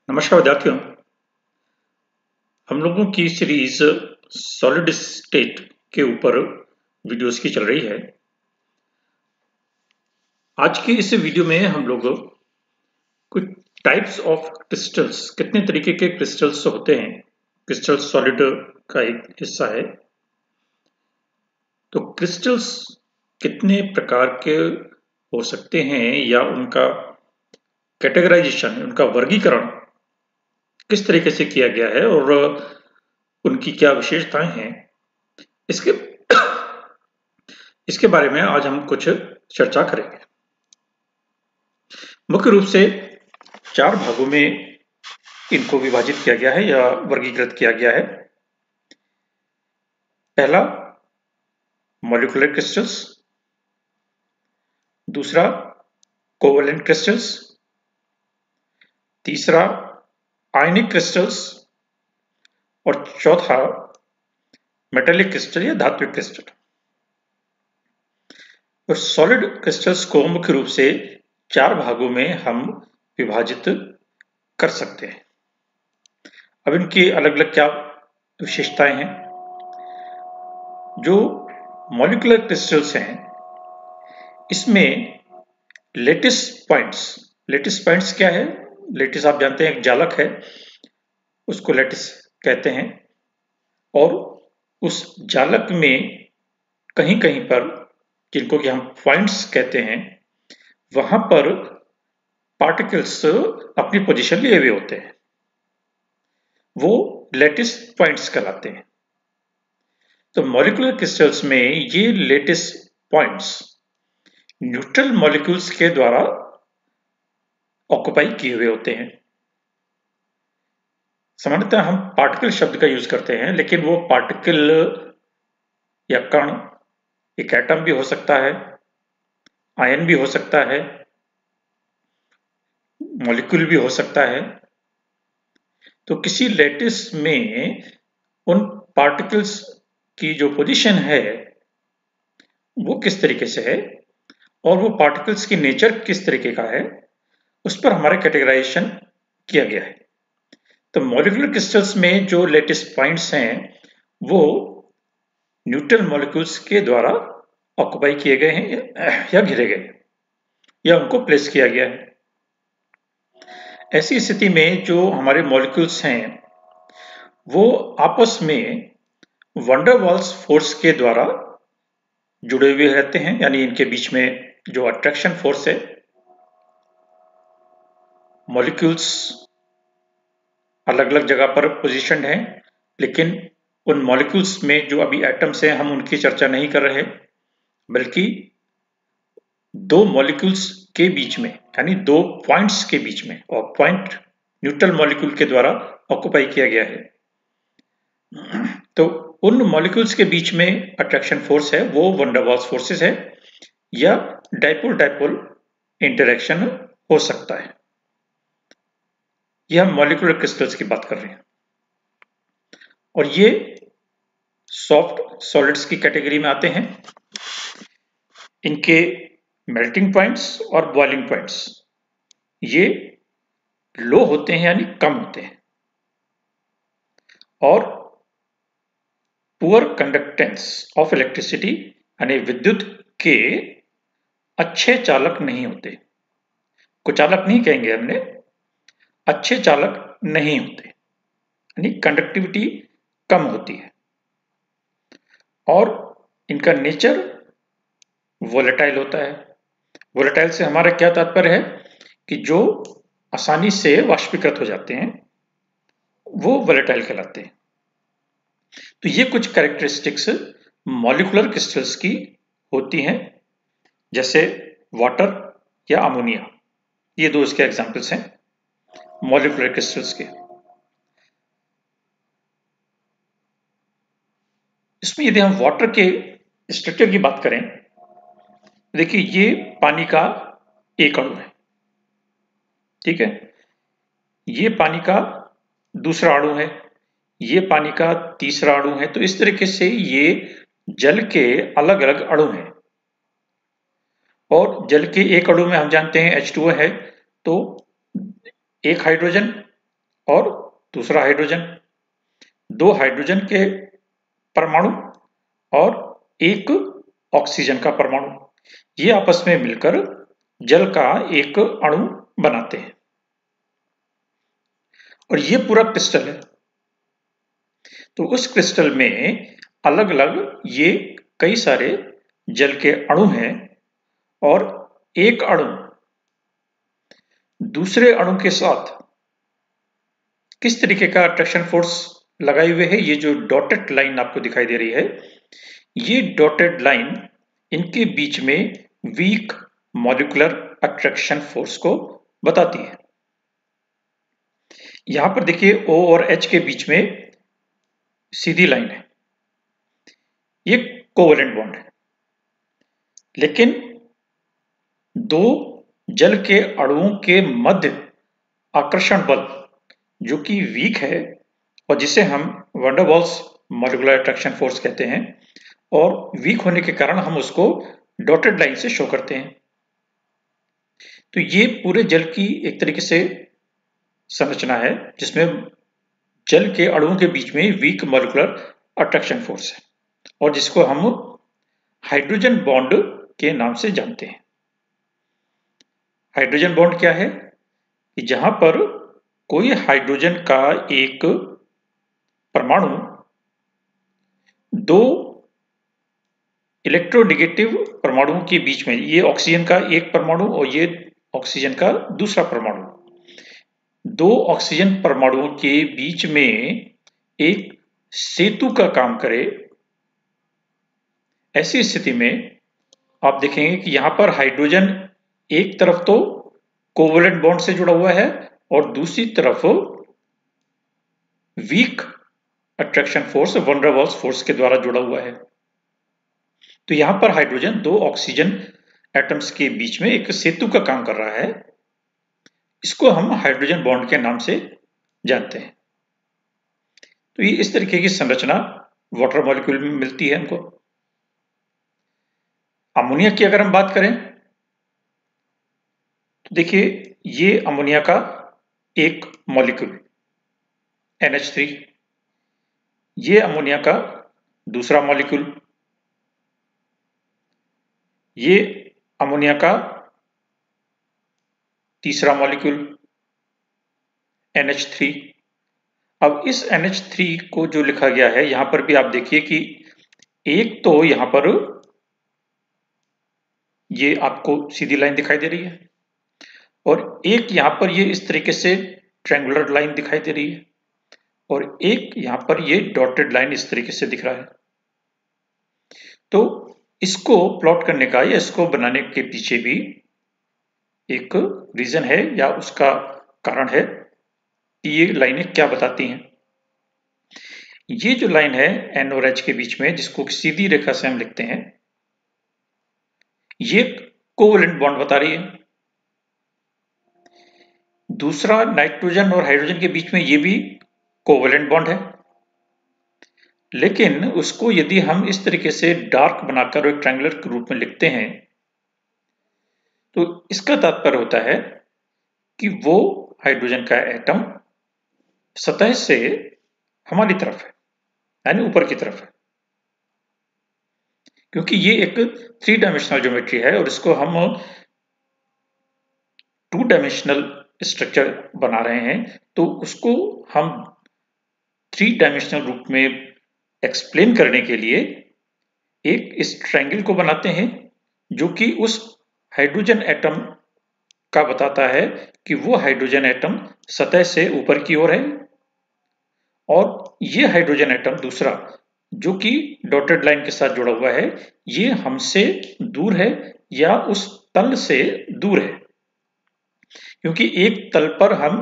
नमस्कार विद्यार्थियों। हम लोगों की सीरीज सॉलिड स्टेट के ऊपर वीडियोस की चल रही है। आज की इस वीडियो में हम लोग कुछ टाइप्स ऑफ क्रिस्टल्स, कितने तरीके के क्रिस्टल्स होते हैं, क्रिस्टल सॉलिड का एक हिस्सा है। तो क्रिस्टल्स कितने प्रकार के हो सकते हैं या उनका कैटेगराइजेशन, उनका वर्गीकरण किस तरीके से किया गया है और उनकी क्या विशेषताएं हैं, इसके इसके बारे में आज हम कुछ चर्चा करेंगे। मुख्य रूप से 4 भागों में इनको विभाजित किया गया है या वर्गीकृत किया गया है। पहला मॉलिक्यूलर क्रिस्टल्स, दूसरा कोवेलेंट क्रिस्टल्स, तीसरा आयनिक क्रिस्टल्स और चौथा मेटेलिक क्रिस्टल या धात्विक क्रिस्टल। और सॉलिड क्रिस्टल्स को मुख्य रूप से 4 भागों में हम विभाजित कर सकते हैं। अब इनकी अलग अलग क्या विशेषताएं हैं। जो मॉलिक्यूलर क्रिस्टल्स हैं, इसमें लेटिस पॉइंट्स क्या है? लेटिस आप जानते हैं, एक जालक है, उसको लेटिस कहते हैं। और उस जालक में कहीं कहीं पर, जिनको कि हम पॉइंट्स कहते हैं, वहां पर पार्टिकल्स अपनी पोजीशन लिए हुए होते हैं, वो लेटिस पॉइंट्स कहलाते हैं। तो मॉलिक्यूलर क्रिस्टल्स में ये लेटिस पॉइंट्स न्यूट्रल मॉलिक्यूल्स के द्वारा ऑक्युपाई किए हुए होते हैं। सामान्यतः हम पार्टिकल शब्द का यूज करते हैं, लेकिन वो पार्टिकल या कण एक एटम भी हो सकता है, आयन भी हो सकता है, मॉलिक्यूल भी हो सकता है। तो किसी लेटिस में उन पार्टिकल्स की जो पोजीशन है वो किस तरीके से है और वो पार्टिकल्स की नेचर किस तरीके का है, उस पर हमारा कैटेगराइजेशन किया गया है। तो मॉलिक्यूलर क्रिस्टल्स में जो लेटिस पॉइंट्स हैं वो न्यूट्रल मॉलिक्यूल्स के द्वारा ऑक्युपाई किए गए हैं या घिरे गए या उनको प्लेस किया गया है। ऐसी स्थिति में जो हमारे मॉलिक्यूल्स हैं वो आपस में वंडरवॉल्स फोर्स के द्वारा जुड़े हुए रहते हैं, यानी इनके बीच में जो अट्रैक्शन फोर्स है, मॉलिक्यूल्स अलग अलग जगह पर पोजीशन्ड हैं, लेकिन उन मॉलिक्यूल्स में जो अभी एटम्स हैं हम उनकी चर्चा नहीं कर रहे, बल्कि दो मॉलिक्यूल्स के बीच में, यानी दो पॉइंट्स के बीच में, और पॉइंट न्यूट्रल मॉलिक्यूल के द्वारा ऑक्युपाई किया गया है। तो उन मॉलिक्यूल्स के बीच में अट्रैक्शन फोर्स है, वो वंडरवॉल्स फोर्सेस है या डाइपोल डाइपोल इंटरेक्शन हो सकता है। यह हम मॉलिक्यूलर क्रिस्टल्स की बात कर रहे हैं और ये सॉफ्ट सॉलिड्स की कैटेगरी में आते हैं। इनके मेल्टिंग पॉइंट्स और बॉइलिंग पॉइंट्स ये लो होते हैं, यानी कम होते हैं, और पुअर कंडक्टेंस ऑफ इलेक्ट्रिसिटी, यानी विद्युत के अच्छे चालक नहीं होते। कुचालक नहीं कहेंगे हमने, अच्छे चालक नहीं होते, यानी कंडक्टिविटी कम होती है। और इनका नेचर वोलेटाइल होता है। वोलेटाइल से हमारा क्या तात्पर्य है कि जो आसानी से वाष्पीकृत हो जाते हैं वो वोलेटाइल कहलाते हैं। तो ये कुछ कैरेक्टरिस्टिक्स मॉलिक्यूलर क्रिस्टल्स की होती हैं, जैसे वाटर या अमोनिया, ये दो इसके एग्जांपल्स हैं मॉलिक्यूलर क्रिस्टल्स के। इसमें यदि हम वाटर के स्ट्रक्चर की बात करें, देखिए ये पानी का एक अणु है, ठीक है, ये पानी का दूसरा अणु है, ये पानी का तीसरा अणु है। तो इस तरीके से ये जल के अलग अलग अणु हैं। और जल के एक अणु में हम जानते हैं H2O है, तो एक हाइड्रोजन और दूसरा हाइड्रोजन, 2 हाइड्रोजन के परमाणु और एक ऑक्सीजन का परमाणु, ये आपस में मिलकर जल का एक अणु बनाते हैं और ये पूरा क्रिस्टल है। तो उस क्रिस्टल में अलग अलग ये कई सारे जल के अणु हैं और एक अणु दूसरे अणु के साथ किस तरीके का अट्रैक्शन फोर्स लगाए हुए है। ये जो डॉटेड लाइन आपको दिखाई दे रही है, ये डॉटेड लाइन इनके बीच में वीक मॉलिक्यूलर अट्रैक्शन फोर्स को बताती है। यहां पर देखिए O और H के बीच में सीधी लाइन है, ये कोवेलेंट बॉन्ड है, लेकिन दो जल के अणुओं के मध्य आकर्षण बल जो कि वीक है और जिसे हम van der Waals molecular attraction force कहते हैं, और वीक होने के कारण हम उसको डॉटेड लाइन से शो करते हैं। तो ये पूरे जल की एक तरीके से संरचना है जिसमें जल के अणुओं के बीच में वीक मॉलिक्यूलर अट्रैक्शन फोर्स है और जिसको हम हाइड्रोजन बॉन्ड के नाम से जानते हैं। हाइड्रोजन बॉन्ड क्या है कि जहां पर कोई हाइड्रोजन का एक परमाणु दो इलेक्ट्रोनेगेटिव परमाणुओं के बीच में, ये ऑक्सीजन का एक परमाणु और ये ऑक्सीजन का दूसरा परमाणु, दो ऑक्सीजन परमाणुओं के बीच में एक सेतु का काम करे, ऐसी स्थिति में आप देखेंगे कि यहां पर हाइड्रोजन एक तरफ तो कोवेलेंट बॉन्ड से जुड़ा हुआ है और दूसरी तरफ weak attraction force van der Waals force के द्वारा जुड़ा हुआ है। तो यहां पर हाइड्रोजन दो ऑक्सीजन एटम्स के बीच में एक सेतु का काम कर रहा है। इसको हम हाइड्रोजन बॉन्ड के नाम से जानते हैं। तो ये इस तरीके की संरचना वाटर मॉलिक्यूल में मिलती है हमको। अमोनिया की अगर हम बात करें तो देखिए ये अमोनिया का एक मॉलिक्यूल NH3, ये अमोनिया का दूसरा मॉलिक्यूल, ये अमोनिया का तीसरा मॉलिक्यूल NH3। अब इस NH3 को जो लिखा गया है यहां पर भी आप देखिए कि एक तो यहां पर ये आपको सीधी लाइन दिखाई दे रही है और एक यहां पर ये इस तरीके से ट्रायंगुलर लाइन दिखाई दे रही है और एक यहां पर ये डॉटेड लाइन इस तरीके से दिख रहा है। तो इसको प्लॉट करने का या इसको बनाने के पीछे भी एक रीजन है या उसका कारण है कि ये लाइनें क्या बताती हैं। ये जो लाइन है N और H के बीच में, जिसको सीधी रेखा से हम लिखते हैं, ये कोवेलेंट बॉन्ड बता रही है। दूसरा नाइट्रोजन और हाइड्रोजन के बीच में ये भी कोवेलेंट बॉन्ड है, लेकिन उसको यदि हम इस तरीके से डार्क बनाकर एक ट्रायंगुलर के रूप में लिखते हैं तो इसका तात्पर्य होता है कि वो हाइड्रोजन का एटम सतह से हमारी तरफ है, यानी ऊपर की तरफ है, क्योंकि ये एक 3 डायमेंशनल ज्योमेट्री है और इसको हम 2 डायमेंशनल स्ट्रक्चर बना रहे हैं, तो उसको हम 3 डायमेंशनल रूप में एक्सप्लेन करने के लिए एक इस ट्रायंगल को बनाते हैं जो कि उस हाइड्रोजन एटम का बताता है कि वो हाइड्रोजन एटम सतह से ऊपर की ओर है और ये हाइड्रोजन एटम दूसरा जो कि डॉटेड लाइन के साथ जुड़ा हुआ है, ये हमसे दूर है या उस तल से दूर है, क्योंकि एक तल पर हम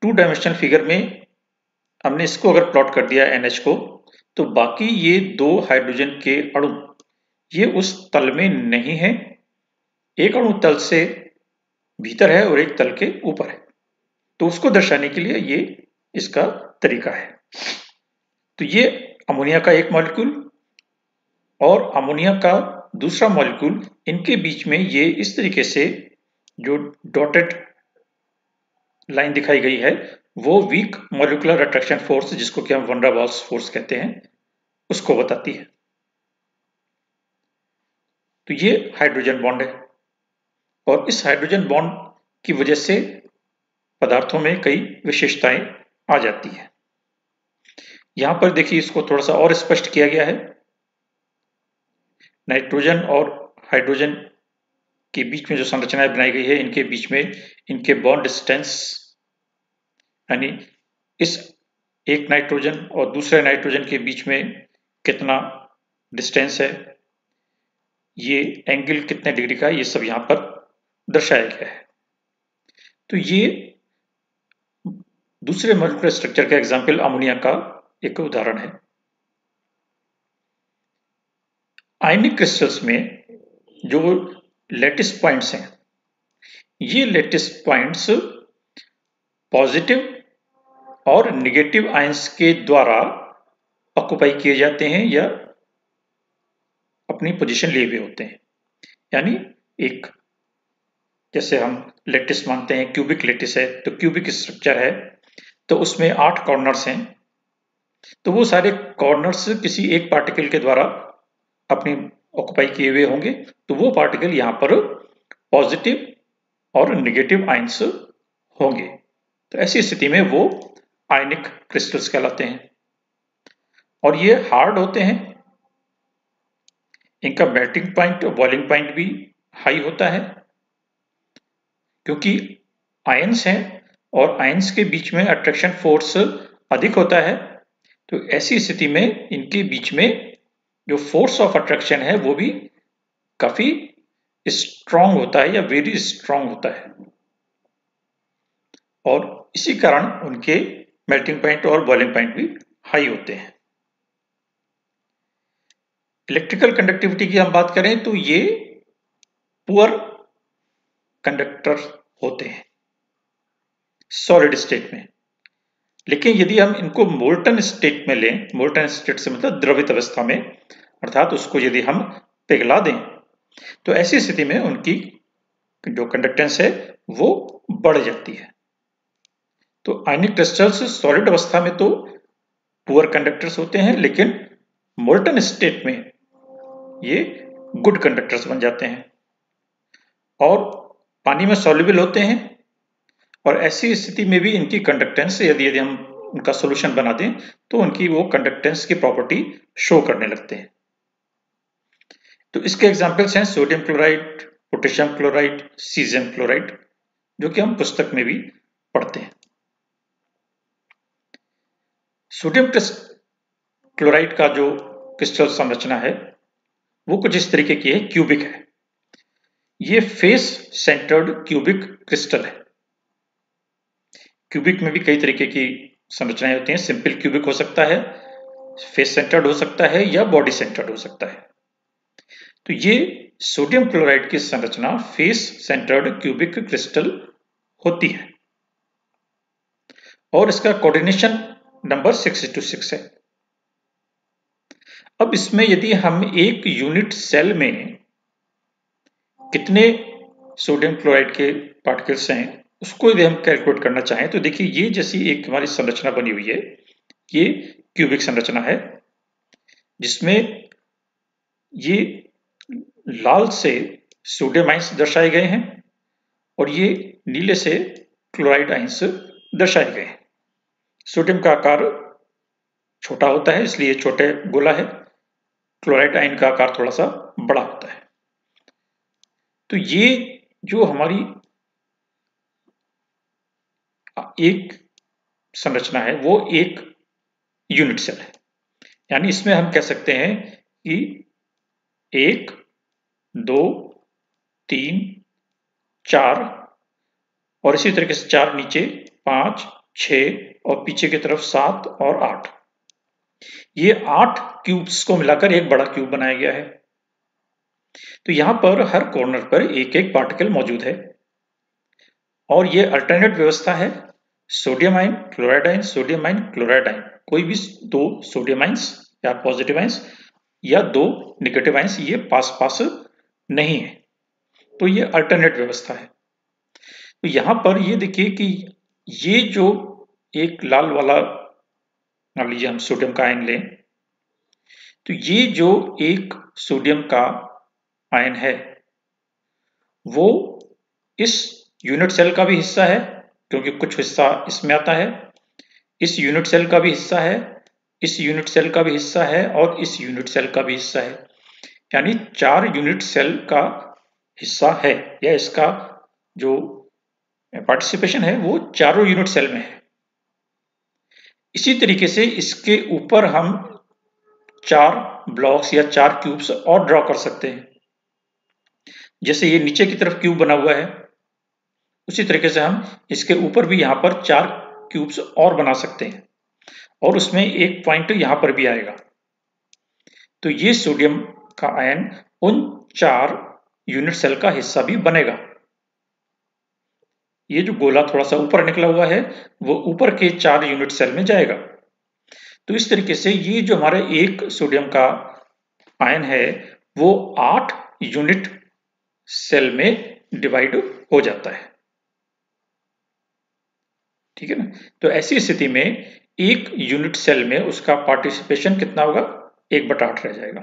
2 डायमेंशनल फिगर में हमने इसको अगर प्लॉट कर दिया NH को, तो बाकी ये दो हाइड्रोजन के अणु ये उस तल में नहीं है। एक अणु तल से भीतर है और एक तल के ऊपर है, तो उसको दर्शाने के लिए ये इसका तरीका है। तो ये अमोनिया का एक मॉलिक्यूल और अमोनिया का दूसरा मॉलिक्यूल, इनके बीच में ये इस तरीके से जो डॉटेड लाइन दिखाई गई है वो वीक मॉलिक्यूलर अट्रैक्शन फोर्स, जिसको कि हम वन डर वाल्स फोर्स कहते हैं, उसको बताती है। तो ये हाइड्रोजन बॉन्ड है, और इस हाइड्रोजन बॉन्ड की वजह से पदार्थों में कई विशेषताएं आ जाती है। यहां पर देखिए, इसको थोड़ा सा और स्पष्ट किया गया है। नाइट्रोजन और हाइड्रोजन के बीच में जो संरचनाएं बनाई गई है, इनके बीच में इनके बॉन्ड डिस्टेंस, यानी इस एक नाइट्रोजन और दूसरे नाइट्रोजन के बीच में कितना डिस्टेंस है, ये एंगल कितने डिग्री का है, ये सब यहां पर दर्शाया गया है। तो ये दूसरे मॉलिक्यूलर स्ट्रक्चर का एग्जाम्पल अमोनिया का एक उदाहरण है। आयनिक क्रिस्टल्स में जो लैटिस पॉइंट्स हैं, ये लैटिस पॉइंट्स पॉजिटिव और नेगेटिव आयंस के द्वारा ऑक्युपाई किए जाते हैं या अपनी पोजीशन लिए हुए होते हैं। यानी एक, जैसे हम लैटिस मानते हैं, क्यूबिक लैटिस है, तो क्यूबिक स्ट्रक्चर है, तो उसमें 8 कॉर्नर्स हैं। तो वो सारे कॉर्नर्स किसी एक पार्टिकल के द्वारा अपनी ऑक्युपाई किए हुए होंगे, तो वो पार्टिकल यहाँ पर पॉजिटिव और नेगेटिव आयंस होंगे। तो ऐसी स्थिति में वो आयनिक क्रिस्टल्स कहलाते हैं, और ये हार्ड होते हैं। इनका मेल्टिंग पॉइंट और बॉइलिंग पॉइंट भी हाई होता है, क्योंकि आयंस हैं और आयंस के बीच में अट्रैक्शन फोर्स अधिक होता है। तो ऐसी स्थिति में इनके बीच में जो फोर्स ऑफ अट्रैक्शन है वो भी काफी स्ट्रांग होता है या वेरी स्ट्रांग होता है, और इसी कारण उनके मेल्टिंग पॉइंट और बॉइलिंग पॉइंट भी हाई होते हैं। इलेक्ट्रिकल कंडक्टिविटी की हम बात करें तो ये पुअर कंडक्टर होते हैं सॉलिड स्टेट में। लेकिन यदि हम इनको मोल्टन स्टेट में लें, मोल्टन स्टेट से मतलब द्रवित अवस्था में, अर्थात उसको यदि हम पिघला दें, तो ऐसी स्थिति में उनकी जो कंडक्टेंस है वो बढ़ जाती है। तो आयनिक क्रिस्टल्स सॉलिड अवस्था में तो पुअर कंडक्टर्स होते हैं, लेकिन मोल्टन स्टेट में ये गुड कंडक्टर्स बन जाते हैं और पानी में सॉल्युबल होते हैं। और ऐसी स्थिति में भी इनकी कंडक्टेंस, यदि हम उनका सॉल्यूशन बना दें, तो उनकी वो कंडक्टेंस की प्रॉपर्टी शो करने लगते हैं। तो इसके एग्जांपल्स हैं sodium chloride, potassium chloride, caesium chloride, जो कि हम पुस्तक में भी पढ़ते हैं। सोडियम क्लोराइड का जो क्रिस्टल संरचना है वो कुछ इस तरीके की है, क्यूबिक है। ये फेस सेंटर्ड क्यूबिक क्रिस्टल है। क्यूबिक में भी कई तरीके की संरचनाएं होती हैं। सिंपल क्यूबिक हो सकता है, फेस सेंटर्ड हो सकता है, या बॉडी सेंटर्ड हो सकता है। तो ये सोडियम क्लोराइड की संरचना फेस सेंटर्ड क्यूबिक क्रिस्टल होती है, और इसका कोऑर्डिनेशन नंबर 6:6 है। अब इसमें यदि हम एक यूनिट सेल में कितने सोडियम क्लोराइड के पार्टिकल्स हैं उसको यदि हम कैलकुलेट करना चाहें, तो देखिए ये जैसी एक हमारी संरचना बनी हुई है, ये क्यूबिक संरचना है, जिसमें ये लाल से सोडियम आयंस दर्शाए गए हैं और ये नीले से क्लोराइड आयंस दर्शाए गए हैं। सोडियम का आकार छोटा होता है, इसलिए छोटे गोला है। क्लोराइड आयन का आकार थोड़ा सा बड़ा होता है। तो ये जो हमारी एक संरचना है वो एक यूनिट सेल है। यानी इसमें हम कह सकते हैं कि 1, 2, 3, 4 और इसी तरीके से 4 नीचे, 5, 6 और पीछे की तरफ 7 और 8। ये 8 क्यूब्स को मिलाकर एक बड़ा क्यूब बनाया गया है। तो यहां पर हर कॉर्नर पर एक एक पार्टिकल मौजूद है, और ये अल्टरनेट व्यवस्था है, sodium ion chloride ion, sodium ion chloride ion. कोई भी 2 सोडियम आयंस या पॉजिटिव आयंस या 2 नेगेटिव आयंस ये पास पास नहीं है। तो ये अल्टरनेट व्यवस्था है। तो यहां पर ये देखिए कि ये जो एक लाल वाला मान लीजिए हम सोडियम का आयन लें, तो ये जो एक सोडियम का आयन है वो इस यूनिट सेल का भी हिस्सा है, क्योंकि कुछ हिस्सा इसमें आता है, इस यूनिट सेल का भी हिस्सा है, इस यूनिट सेल का भी हिस्सा है और इस यूनिट सेल का भी हिस्सा है। यानी 4 यूनिट सेल का हिस्सा है, या इसका जो पार्टिसिपेशन है वो चारों यूनिट सेल में है। इसी तरीके से इसके ऊपर हम 4 ब्लॉक्स या 4 क्यूब्स और ड्रॉ कर सकते हैं। जैसे ये नीचे की तरफ क्यूब बना हुआ है, उसी तरीके से हम इसके ऊपर भी यहाँ पर 4 क्यूब्स और बना सकते हैं और उसमें एक पॉइंट यहाँ पर भी आएगा। तो ये सोडियम का आयन उन 4 यूनिट सेल का हिस्सा भी बनेगा। ये जो गोला थोड़ा सा ऊपर निकला हुआ है वो ऊपर के 4 यूनिट सेल में जाएगा। तो इस तरीके से ये जो हमारे एक सोडियम का आयन है वो 8 यूनिट सेल में डिवाइड हो जाता है। ठीक है ना। तो ऐसी स्थिति में एक यूनिट सेल में उसका पार्टिसिपेशन कितना होगा, 1/8 रह जाएगा।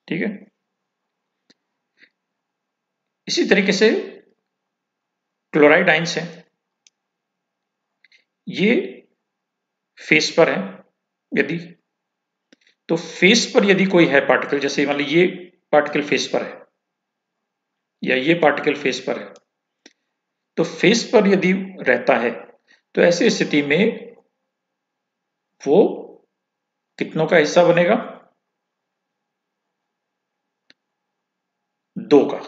ठीक है। इसी तरीके से क्लोराइड आयंस हैं, ये फेस पर है यदि, तो फेस पर यदि कोई है पार्टिकल, जैसे मान लीजिए ये पार्टिकल फेस पर है या ये पार्टिकल फेस पर है, तो फेस पर यदि रहता है तो ऐसी स्थिति में वो कितनों का हिस्सा बनेगा, 2 का।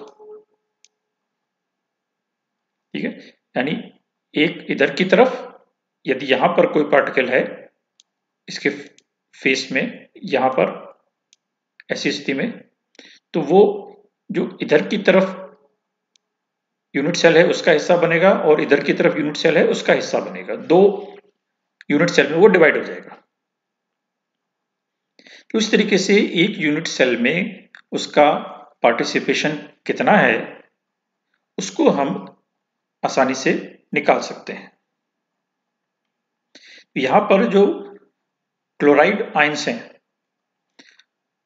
ठीक है। यानी एक इधर की तरफ यदि यहां पर कोई पार्टिकल है इसके फेस में, यहां पर ऐसी स्थिति में, तो वो जो इधर की तरफ यूनिट सेल है उसका हिस्सा बनेगा और इधर की तरफ यूनिट सेल है उसका हिस्सा बनेगा। 2 यूनिट सेल में वो डिवाइड हो जाएगा। तो इस तरीके से एक यूनिट सेल में उसका पार्टिसिपेशन कितना है उसको हम आसानी से निकाल सकते हैं। यहां पर जो क्लोराइड आयंस हैं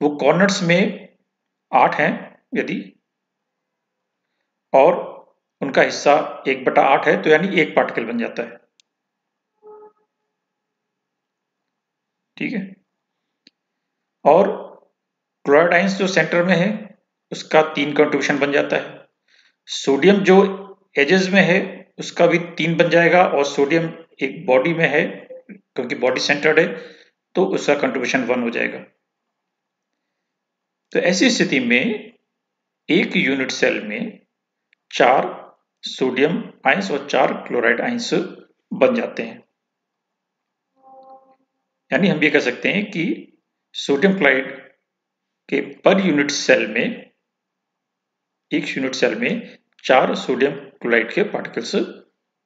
वो कॉर्नर्स में 8 हैं यदि, और उनका हिस्सा 1/8 है, तो यानी एक पार्टिकल बन जाता है। ठीक है। और क्लोराइड आयंस जो सेंटर में है उसका 3 कंट्रीब्यूशन बन जाता है। सोडियम जो एजेस में है उसका भी 3 बन जाएगा, और सोडियम एक बॉडी में है क्योंकि बॉडी सेंटर्ड है तो उसका कंट्रीब्यूशन 1 हो जाएगा। तो ऐसी स्थिति में एक यूनिट सेल में 4 सोडियम आयंस और 4 क्लोराइड आयंस बन जाते हैं। यानी हम ये कह सकते हैं कि सोडियम क्लोराइड के पर यूनिट सेल में, एक यूनिट सेल में 4 सोडियम क्लोराइड के पार्टिकल्स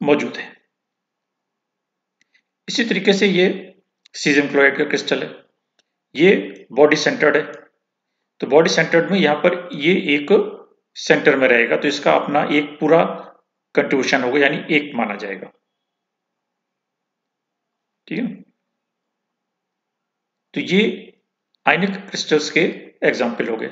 मौजूद हैं। इसी तरीके से ये सीजियम क्लोराइड का क्रिस्टल है, ये बॉडी सेंटर्ड है, तो बॉडी सेंटर्ड में यहां पर ये एक सेंटर में रहेगा, तो इसका अपना एक पूरा कंट्रीब्यूशन होगा, यानी 1 माना जाएगा। ठीक है। तो ये आयनिक क्रिस्टल्स के एग्जाम्पल हो गए।